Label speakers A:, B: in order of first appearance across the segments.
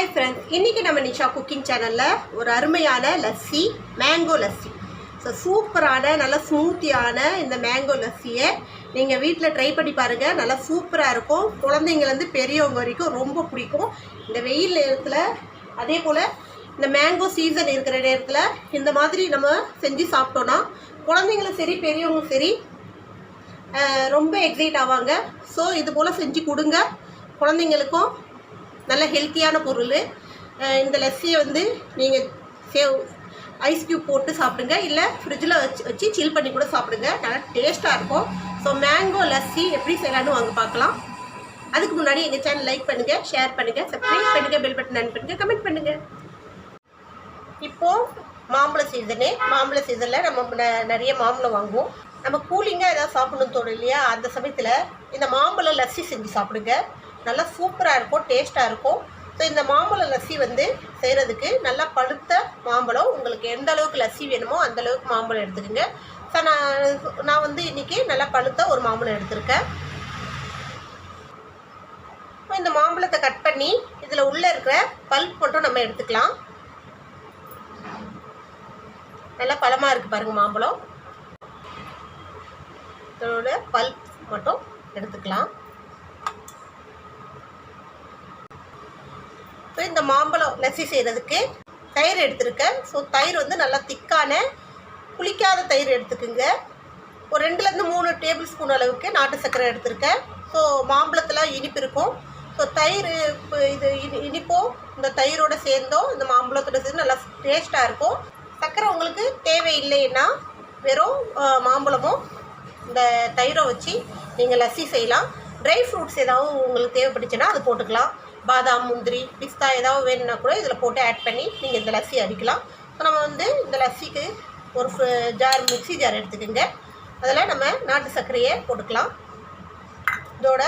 A: Hi friends, இன்றைக்கி நம்ம Nisha cooking சேனலில் ஒரு அருமையான லஸ்ஸி, மேங்கோ லஸ்ஸி. ஸோ சூப்பரான நல்ல ஸ்மூத்தியான இந்த மேங்கோ லஸ்ஸியை நீங்கள் வீட்டில் ட்ரை பண்ணி பாருங்கள். நல்லா சூப்பராக இருக்கும். குழந்தைங்கலேருந்து பெரியவங்க வரைக்கும் ரொம்ப பிடிக்கும். இந்த வெயில் நேரத்தில், அதே போல் இந்த மேங்கோ சீசன் இருக்கிற நேரத்தில் இந்த மாதிரி நம்ம செஞ்சு சாப்பிட்டோன்னா குழந்தைங்களும் சரி பெரியவங்களும் சரி ரொம்ப எக்ஸைட் ஆவாங்க. ஸோ இது போல் செஞ்சு கொடுங்க. குழந்தைங்களுக்கும் நல்ல ஹெல்த்தியான பொருள். இந்த லஸ்ஸியை நீங்கள் ஐஸ் க்யூப் போட்டு சாப்பிடுங்க, இல்லை ஃப்ரிட்ஜில் வச்சு சில் பண்ணி கூட சாப்பிடுங்க. நல்லா டேஸ்ட்டாக இருக்கும். ஸோ மேங்கோ லஸ்ஸி எப்படி செய்யலான்னு வாங்க பார்க்கலாம். அதுக்கு முன்னாடி எங்கள் சேனல் லைக் பண்ணுங்கள், ஷேர் பண்ணுங்கள், சப்ஸ்கிரைப் பண்ணுங்கள், பெல் பட்டன் ஆன் பண்ணுங்கள், கமெண்ட் பண்ணுங்கள். இப்போது மாம்பழ சீசனில் நம்ம நிறைய மாம்பழம் வாங்குவோம். நம்ம கூலிங்காக ஏதாவது சாப்பிடணும்னு தோணும் இல்லையா? அந்த சமயத்தில் இந்த மாம்பழம் லஸ்ஸி செஞ்சு சாப்பிடுங்க. நல்லா சூப்பராக இருக்கும், டேஸ்ட்டாக இருக்கும். ஸோ இந்த மாம்பழம் லஸ்ஸி செய்கிறதுக்கு நல்லா பழுத்த மாம்பழம், உங்களுக்கு எந்த அளவுக்கு லஸ்ஸி வேணுமோ அந்த அளவுக்கு மாம்பழம் எடுத்துக்கோங்க. ஸோ நான் இன்றைக்கி நல்லா பழுத்த ஒரு மாம்பழம் எடுத்திருக்கேன். இந்த மாம்பழத்தை கட் பண்ணி இதில் உள்ளே இருக்கிற பல்ப் மட்டும் நம்ம எடுத்துக்கலாம். நல்லா பழமாக இருக்குது பாருங்கள் மாம்பழம். இதோட பல்ப் மட்டும் எடுத்துக்கலாம். ஸோ இந்த மாம்பழம் லஸ்ஸி செய்கிறதுக்கு தயிர் எடுத்துருக்கேன். ஸோ தயிர் நல்லா திக்கான புளிக்காத தயிர் எடுத்துக்குங்க. ஒரு 2-3 டேபிள் ஸ்பூன் அளவுக்கு நாட்டு சர்க்கரை எடுத்துருக்கேன். ஸோ மாம்பழத்தில் இனிப்பு இருக்கும். ஸோ தயிர் இது இனிப்போ இந்த தயிரோடு சேர்ந்தோ இந்த மாம்பழத்தோட சேர்ந்து நல்லா டேஸ்ட்டாக இருக்கும். சர்க்கரை உங்களுக்கு தேவையில்லைன்னா வெறும் மாம்பழமும் இந்த தயிரை வச்சு நீங்கள் லஸ்ஸி செய்யலாம். ட்ரை ஃப்ரூட்ஸ் ஏதாவது உங்களுக்கு தேவைப்பட்டுச்சுன்னா அது போட்டுக்கலாம். பாதாம், முந்திரி, பிஸ்தா ஏதாவது வேணும்னா கூட இதில் போட்டு ஆட் பண்ணி நீங்கள் இந்த லஸ்ஸி அடிக்கலாம். ஸோ நம்ம இந்த லஸ்ஸிக்கு ஒரு மிக்ஸி ஜார் எடுத்துக்கோங்க. அதில் நம்ம நாட்டு சர்க்கரையை போட்டுக்கலாம். இதோட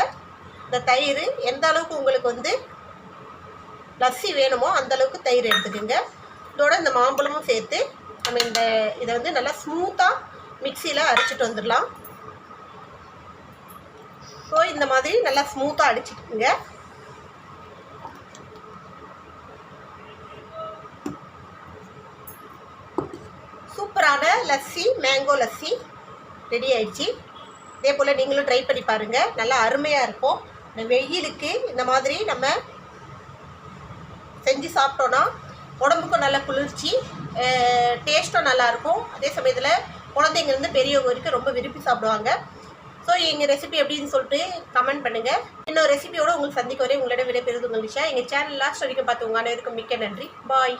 A: இந்த தயிர் எந்த அளவுக்கு உங்களுக்கு லஸ்ஸி வேணுமோ அந்தளவுக்கு தயிர் எடுத்துக்கோங்க. இதோட இந்த மாம்பழமும் சேர்த்து நம்ம இதை நல்லா ஸ்மூத்தாக மிக்சியில் அரைச்சிட்டு வந்துடலாம். ஸோ இந்த மாதிரி நல்லா ஸ்மூத்தாக அடிச்சுட்டுங்க. சூப்பரான லஸ்ஸி, மேங்கோ லஸ்ஸி ரெடி ஆயிடுச்சு. இதே போல் நீங்களும் ட்ரை பண்ணி பாருங்கள். நல்லா அருமையாக இருக்கும். இந்த வெயிலுக்கு இந்த மாதிரி நம்ம செஞ்சு சாப்பிட்டோன்னா உடம்புக்கும் நல்ல குளிர்ச்சி, டேஸ்ட்டும் நல்லாயிருக்கும். அதே சமயத்தில் குழந்தைங்கலேருந்து பெரியவங்க வரைக்கும் ரொம்ப விரும்பி சாப்பிடுவாங்க. ஸோ எங்கள் ரெசிபி எப்படின்னு சொல்லிட்டு கமெண்ட் பண்ணுங்கள். இன்னொரு ரெசிபியோடு உங்களுக்கு சந்திக்க வரை உங்களிடம் விடைபெறுவது உங்கள் நிஷா. எங்கள் சேனல் லாஸ்ட் வரைக்கும் பார்த்து உங்கள் அனைவருக்கும் மிக்க நன்றி. பாய்.